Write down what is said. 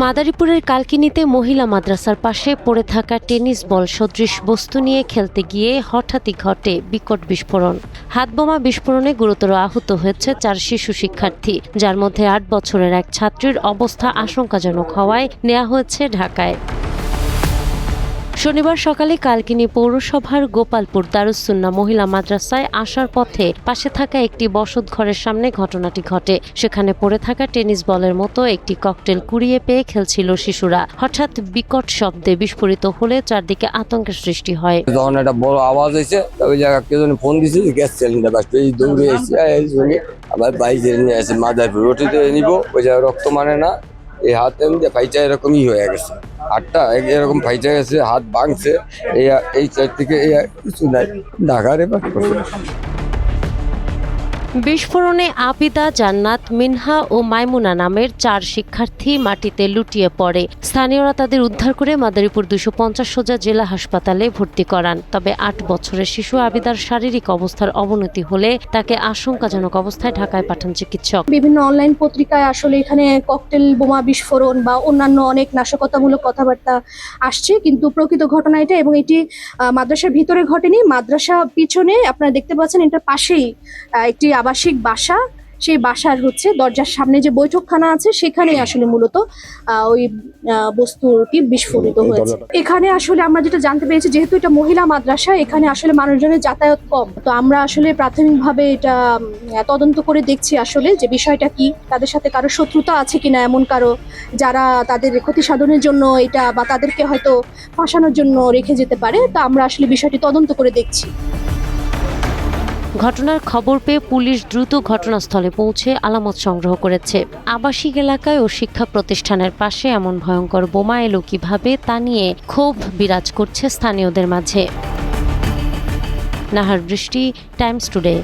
মাদারীপুরের কালকিনিতে মহিলা মাদ্রাসার পাশে পড়ে থাকা টেনিস বল সদৃশ বস্তু নিয়ে খেলতে গিয়ে হঠাৎই ঘটে বিকট বিস্ফোরণ। হাতবোমা বিস্ফোরণে গুরুতর আহত হয়েছে 4 শিশু শিক্ষার্থী, যার মধ্যে 8 বছরের এক ছাত্রীর অবস্থা আশঙ্কাজনক হওয়ায় নেওয়া হয়েছে ঢাকায়। শনিবার সকালে কালকিনি পৌরসভার গোপালপুর দারুস সুন্নাহ মহিলা মাদ্রাসায় আসার পথে পাশে থাকা একটি বসতঘরের সামনে ঘটনাটি ঘটে। সেখানে পড়ে থাকা টেনিস বলের মতো একটি ককটেল কুড়িয়ে পেয়ে খেলছিল শিশুরা। হঠাৎ বিকট শব্দে বিস্ফোরিত হলে চারদিকে আতঙ্কের সৃষ্টি হয়। তখন একটা বড় আওয়াজ হয়েছে, ওই জায়গা কেউ ফোন দিয়েছে, গ্যাস সিলিন্ডার বাস এই দৌড়ে এসে আবার বাইরে নিয়ে আসে মাদারীপুর রোটিতে নিব, ওই জায়গায় রক্ত মানে না, এই হাতে ফাইটা এরকমই হয়ে গেছে, হাতটা এরকম ফাইটা গেছে, হাত ভাঙছে, এই সাইড থেকে কিছু নাই, ঢাকার এবার বিস্ফোরণে আবিদা, জান্নাত, মিনহা ও মাইমুনা নামের 4 শিক্ষার্থী মাটিতে লুটিয়ে পড়ে। স্থানীয়রা তাদের উদ্ধার করে মাদারীপুর 250 সোজা জেলা হাসপাতালে ভর্তি করান। তবে 8 বছরের শিশু আবিদার শারীরিক অবস্থার অবনতি হলে তাকে আশঙ্কাজনক অবস্থায় ঢাকায় পাঠান চিকিৎসক। বিভিন্ন অনলাইন পত্রিকায় আসলে এখানে ককটেল বোমা বিস্ফোরণ বা অন্যান্য অনেক নাশকতামূলক কথাবার্তা আসছে, কিন্তু প্রকৃত ঘটনা এটা, এবং এটি মাদ্রাসার ভিতরে ঘটেনি। মাদ্রাসা পিছনে আপনারা দেখতে পাচ্ছেন, এটার পাশেই একটি আবাসিক বাসা, সেই বাসার দরজার সামনে যে বৈঠকখানা আছে, সেখানেই আসলে মূলত ওই বস্তুটি বিস্ফোরিত হয়েছে। এখানে আসলে আমরা যেটা জানতে পেরেছি, যেহেতু এটা মহিলা মাদ্রাসা, এখানে আসলে মানুষজনের যাতায়াত কম, তো আমরা আসলে প্রাথমিকভাবে এটা তদন্ত করে দেখছি আসলে যে বিষয়টা কি, তাদের সাথে কারো শত্রুতা আছে কিনা, এমন কারো যারা তাদের ক্ষতি সাধনের জন্য এটা বা তাদেরকে হয়তো ফাঁসানোর জন্য রেখে যেতে পারে। তা আমরা আসলে বিষয়টি তদন্ত করে দেখছি। ঘটনার খবর পেয়ে পুলিশ দ্রুত ঘটনাস্থলে পৌঁছে আলামত সংগ্রহ করেছে। আবাসিক এলাকায় ও শিক্ষা প্রতিষ্ঠানের পাশে এমন ভয়ঙ্কর বোমা এলো কিভাবে, তা নিয়ে ক্ষোভ বিরাজ করছে স্থানীয়দের মাঝে। নাহার বৃষ্টি, টাইমস টুডে।